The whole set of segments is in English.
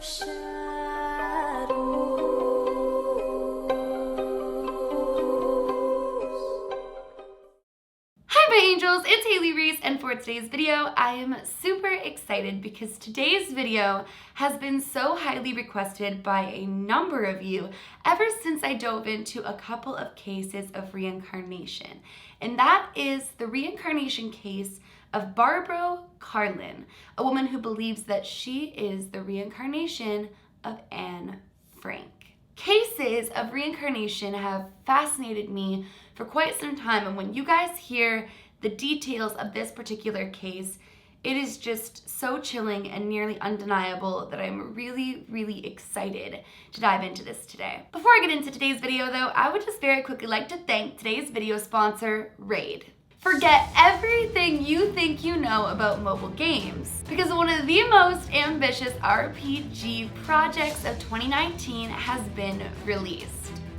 Hi my angels, it's Hailey, Reese, and for today's video, I am super excited because today's video has been so highly requested by a number of you ever since I dove into a couple of cases of reincarnation. And that is the reincarnation case of Barbro Karlén, a woman who believes that she is the reincarnation of Anne Frank. Cases of reincarnation have fascinated me for quite some time, and when you guys hear the details of this particular case, it is just so chilling and nearly undeniable that I'm really excited to dive into this today. Before I get into today's video though, I would just very quickly like to thank today's video sponsor, Raid. Forget everything you think you know about mobile games, because one of the most ambitious RPG projects of 2019 has been released.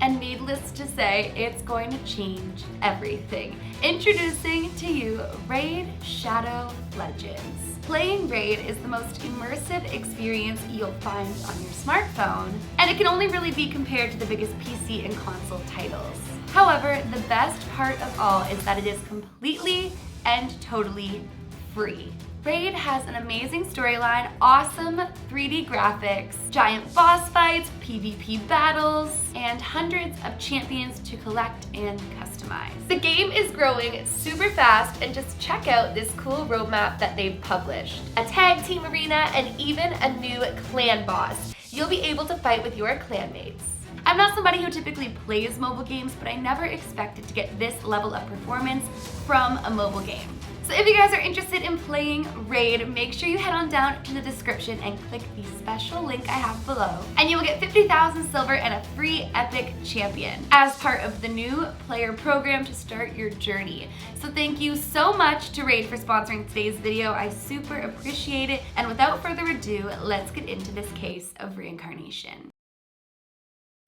And needless to say, it's going to change everything. Introducing to you Raid Shadow Legends. Playing Raid is the most immersive experience you'll find on your smartphone, and it can only really be compared to the biggest PC and console titles. However, the best part of all is that it is completely and totally free. Raid has an amazing storyline, awesome 3D graphics, giant boss fights, PvP battles, and hundreds of champions to collect and customize. The game is growing super fast, and just check out this cool roadmap that they've published. A tag team arena and even a new clan boss. You'll be able to fight with your clanmates. I'm not somebody who typically plays mobile games, but I never expected to get this level of performance from a mobile game. So if you guys are interested in playing Raid, make sure you head on down to the description and click the special link I have below, and you will get 50,000 silver and a free epic champion as part of the new player program to start your journey. So thank you so much to Raid for sponsoring today's video. I super appreciate it. And without further ado, let's get into this case of reincarnation.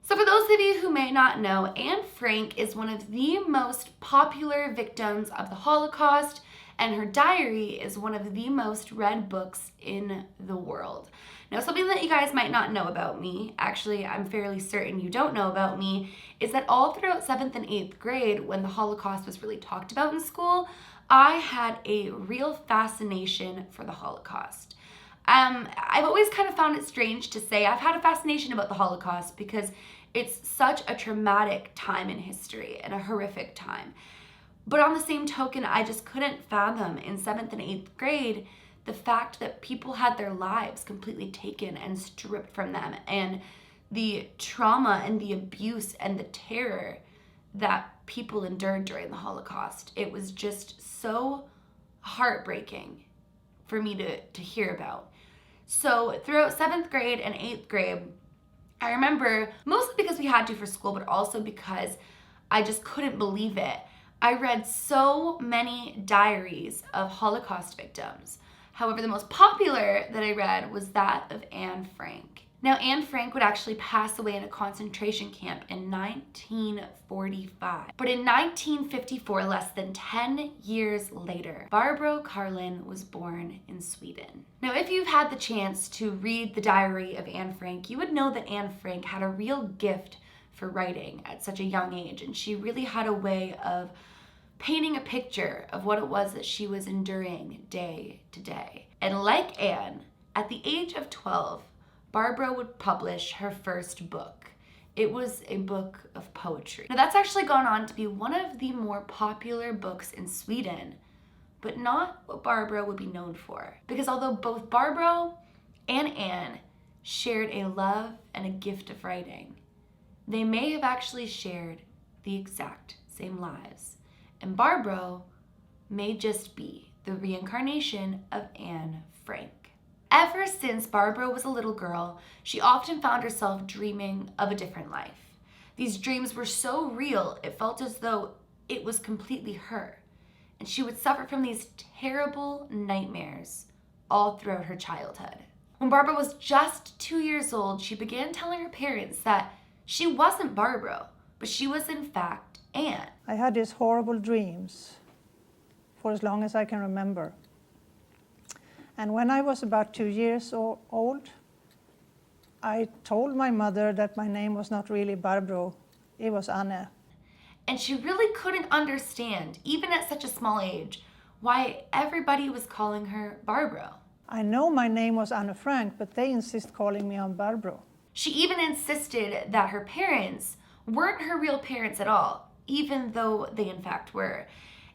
So for those of you who may not know, Anne Frank is one of the most popular victims of the Holocaust, and her diary is one of the most read books in the world. Now, something that you guys might not know about me, actually I'm fairly certain you don't know about me, is that all throughout 7th and 8th grade, when the Holocaust was really talked about in school, I had a real fascination for the Holocaust. I've always kind of found it strange to say I've had a fascination about the Holocaust because it's such a traumatic time in history and a horrific time. But on the same token, I just couldn't fathom in 7th and 8th grade the fact that people had their lives completely taken and stripped from them, and the trauma and the abuse and the terror that people endured during the Holocaust. It was just so heartbreaking for me to hear about. So throughout 7th grade and 8th grade, I remember, mostly because we had to for school, but also because I just couldn't believe it, I read so many diaries of Holocaust victims. However, the most popular that I read was that of Anne Frank. Now, Anne Frank would actually pass away in a concentration camp in 1945. But in 1954, less than 10 years later, Barbro Karlén was born in Sweden. Now, if you've had the chance to read the diary of Anne Frank, you would know that Anne Frank had a real gift for writing at such a young age, and she really had a way of painting a picture of what it was that she was enduring day to day. And like Anne, at the age of 12, Barbro would publish her first book. It was a book of poetry. Now that's actually gone on to be one of the more popular books in Sweden, but not what Barbro would be known for. Because although both Barbro and Anne shared a love and a gift of writing, they may have actually shared the exact same lives. And Barbro may just be the reincarnation of Anne Frank. Ever since Barbro was a little girl, she often found herself dreaming of a different life. These dreams were so real, it felt as though it was completely her. And she would suffer from these terrible nightmares all throughout her childhood. When Barbro was just 2 years old, she began telling her parents that she wasn't Barbro, but she was in fact Anne. I had these horrible dreams for as long as I can remember. And when I was about 2 years old, I told my mother that my name was not really Barbro, it was Anne. And she really couldn't understand, even at such a small age, why everybody was calling her Barbro. I know my name was Anne Frank, but they insist calling me on Barbro. She even insisted that her parents weren't her real parents at all, even though they in fact were,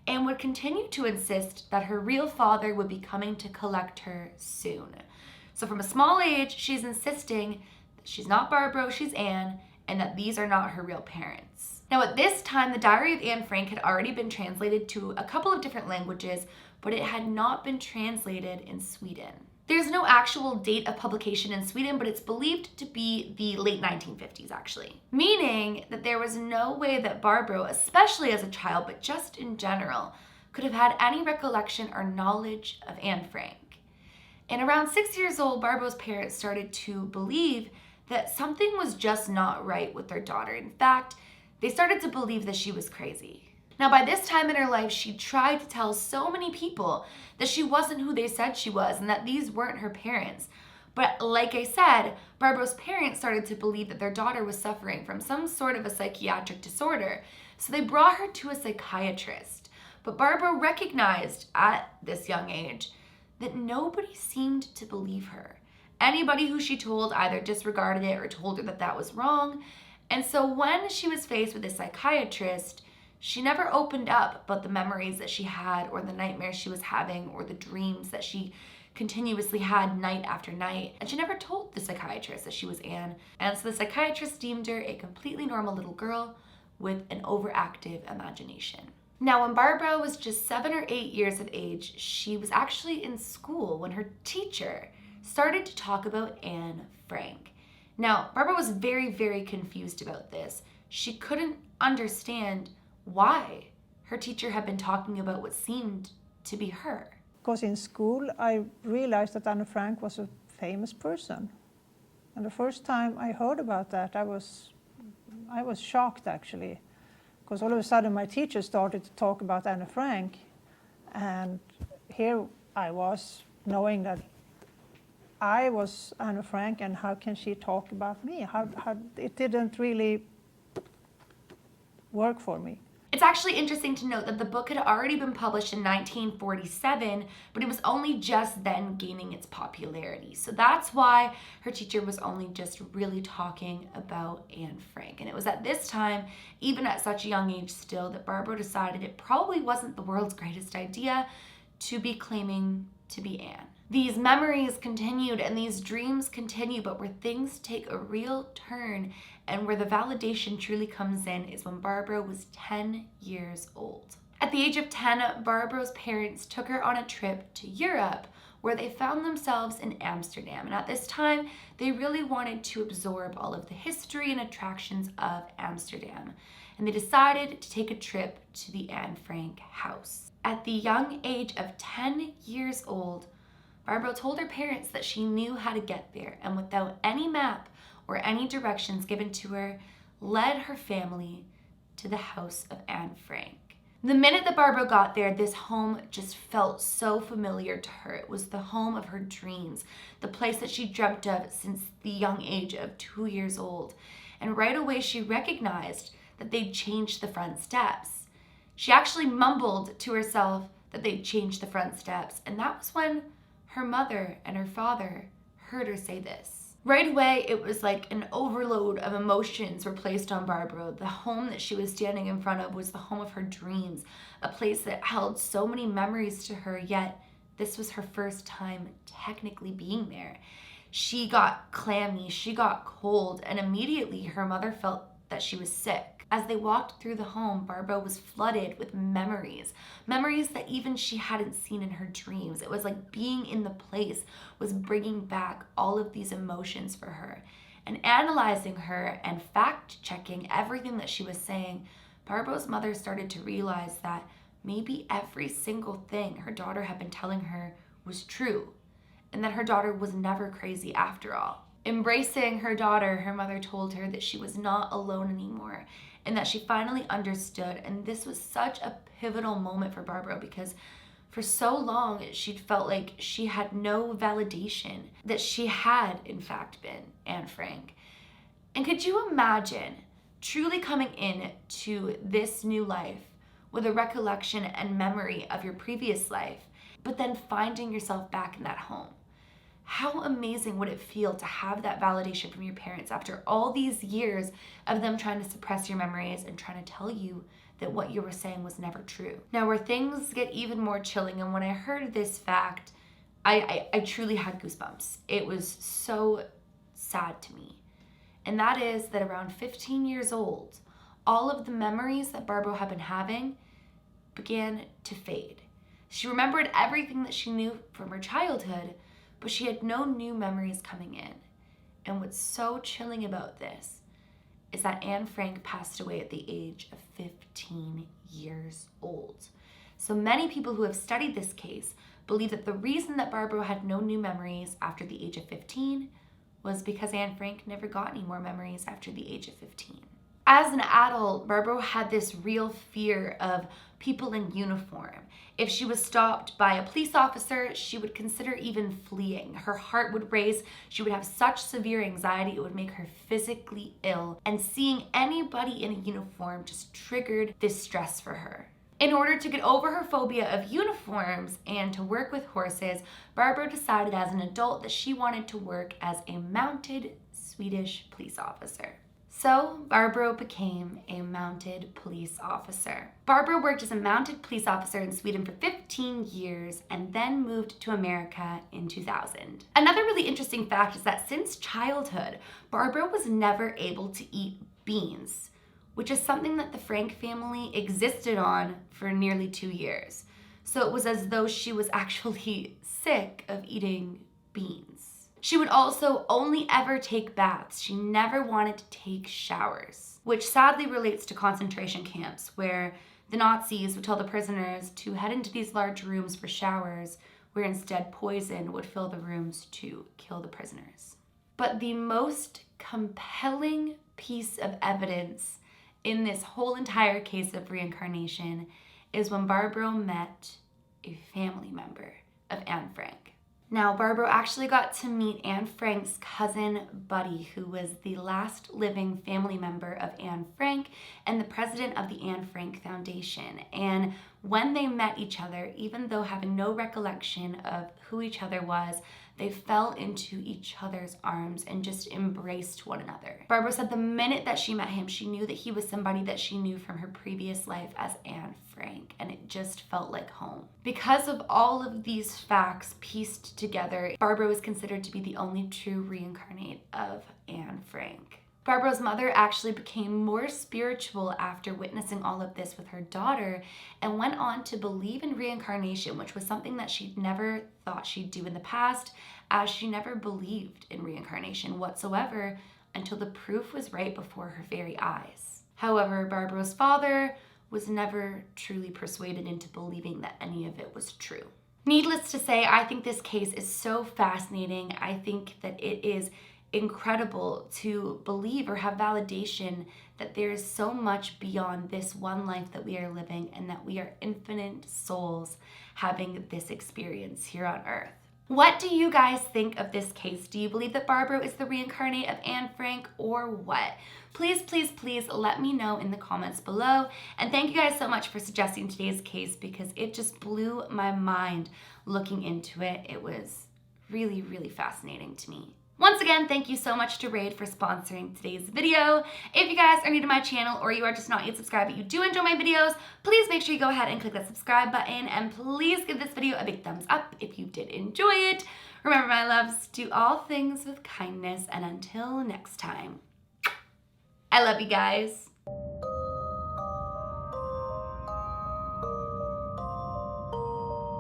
and would continue to insist that her real father would be coming to collect her soon. So from a small age, she's insisting that she's not Barbro, she's Anne, and that these are not her real parents. Now at this time, the Diary of Anne Frank had already been translated to a couple of different languages, but it had not been translated in Sweden. There's no actual date of publication in Sweden, but it's believed to be the late 1950s actually. Meaning that there was no way that Barbro, especially as a child, but just in general, could have had any recollection or knowledge of Anne Frank. And around 6 years old, Barbro's parents started to believe that something was just not right with their daughter. In fact, they started to believe that she was crazy. Now, by this time in her life, she tried to tell so many people that she wasn't who they said she was and that these weren't her parents. But like I said, Barbro's parents started to believe that their daughter was suffering from some sort of a psychiatric disorder. So they brought her to a psychiatrist. But Barbro recognized at this young age that nobody seemed to believe her. Anybody who she told either disregarded it or told her that that was wrong. And so when she was faced with a psychiatrist, she never opened up about the memories that she had or the nightmares she was having or the dreams that she continuously had night after night. And she never told the psychiatrist that she was Anne. And so the psychiatrist deemed her a completely normal little girl with an overactive imagination. Now, when Barbro was just 7 or 8 years of age, she was actually in school when her teacher started to talk about Anne Frank. Now, Barbro was very, very confused about this. She couldn't understand why her teacher had been talking about what seemed to be her. Because in school I realized that Anne Frank was a famous person. And the first time I heard about that, I was shocked actually. Because all of a sudden my teacher started to talk about Anne Frank. And here I was knowing that I was Anne Frank, and how can she talk about me? How it didn't really work for me. It's actually interesting to note that the book had already been published in 1947, but it was only just then gaining its popularity. So that's why her teacher was only just really talking about Anne Frank. And it was at this time, even at such a young age still, that Barbro decided it probably wasn't the world's greatest idea to be claiming to be Anne. These memories continued and these dreams continue, but where things take a real turn and where the validation truly comes in is when Barbro was 10 years old. At the age of 10, Barbro's parents took her on a trip to Europe where they found themselves in Amsterdam. And at this time, they really wanted to absorb all of the history and attractions of Amsterdam. And they decided to take a trip to the Anne Frank house. At the young age of 10 years old, Barbro told her parents that she knew how to get there, and without any map or any directions given to her, led her family to the house of Anne Frank. The minute that Barbro got there, this home just felt so familiar to her. It was the home of her dreams, the place that she dreamt of since the young age of 2 years old. And right away she recognized that they'd changed the front steps. She actually mumbled to herself that they'd changed the front steps, and that was when her mother and her father heard her say this. Right away, it was like an overload of emotions were placed on Barbro. The home that she was standing in front of was the home of her dreams, a place that held so many memories to her, yet this was her first time technically being there. She got clammy, she got cold, and immediately her mother felt that she was sick. As they walked through the home, Barbro was flooded with memories that even she hadn't seen in her dreams. It was like being in the place was bringing back all of these emotions for her. And analyzing her and fact-checking everything that she was saying, Barbro's mother started to realize that maybe every single thing her daughter had been telling her was true, and that her daughter was never crazy after all. Embracing her daughter, her mother told her that she was not alone anymore, and that she finally understood. And this was such a pivotal moment for Barbro, because For so long, she'd felt like she had no validation that she had, in fact, been Anne Frank. And could you imagine truly coming in to this new life with a recollection and memory of your previous life, but then finding yourself back in that home? How amazing would it feel to have that validation from your parents after all these years of them trying to suppress your memories and trying to tell you that what you were saying was never true? Now, where things get even more chilling, and when I heard this fact, I truly had goosebumps. It was so sad to me. And that is that around 15 years old, all of the memories that Barbro had been having began to fade. She remembered everything that she knew from her childhood, but she had no new memories coming in. And what's so chilling about this is that Anne Frank passed away at the age of 15 years old. So many people who have studied this case believe that the reason that Barbro had no new memories after the age of 15 was because Anne Frank never got any more memories after the age of 15. As an adult, Barbro had this real fear of people in uniform. If she was stopped by a police officer, she would consider even fleeing. Her heart would race. She would have such severe anxiety, it would make her physically ill. And seeing anybody in a uniform just triggered this stress for her. In order to get over her phobia of uniforms and to work with horses, Barbro decided as an adult that she wanted to work as a mounted Swedish police officer. So Barbro became a mounted police officer. Barbro worked as a mounted police officer in Sweden for 15 years and then moved to America in 2000. Another really interesting fact is that since childhood, Barbro was never able to eat beans, which is something that the Frank family existed on for nearly 2 years. So it was as though she was actually sick of eating beans. She would also only ever take baths. She never wanted to take showers, which sadly relates to concentration camps where the Nazis would tell the prisoners to head into these large rooms for showers, where instead poison would fill the rooms to kill the prisoners. But the most compelling piece of evidence in this whole entire case of reincarnation is when Barbro met a family member of Anne Frank. Now, Barbro actually got to meet Anne Frank's cousin Buddy, who was the last living family member of Anne Frank and the president of the Anne Frank Foundation. And when they met each other, even though having no recollection of who each other was, they fell into each other's arms and just embraced one another. Barbro said the minute that she met him, she knew that he was somebody that she knew from her previous life as Anne Frank, and it just felt like home. Because of all of these facts pieced together, Barbro is considered to be the only true reincarnate of Anne Frank. Barbro's mother actually became more spiritual after witnessing all of this with her daughter and went on to believe in reincarnation, which was something that she'd never thought she'd do in the past, as she never believed in reincarnation whatsoever until the proof was right before her very eyes. However, Barbro's father was never truly persuaded into believing that any of it was true. Needless to say, I think this case is so fascinating. I think that it is incredible to believe or have validation that there is so much beyond this one life that we are living and that we are infinite souls having this experience here on Earth. What do you guys think of this case? Do you believe that Barbro is the reincarnate of Anne Frank or what? Please, please, please let me know in the comments below. And thank you guys so much for suggesting today's case because it just blew my mind looking into it. It was really, really fascinating to me. Once again, thank you so much to Raid for sponsoring today's video. If you guys are new to my channel or you are just not yet subscribed but you do enjoy my videos, please make sure you go ahead and click that subscribe button and please give this video a big thumbs up if you did enjoy it. Remember, my loves, do all things with kindness, and until next time, I love you guys.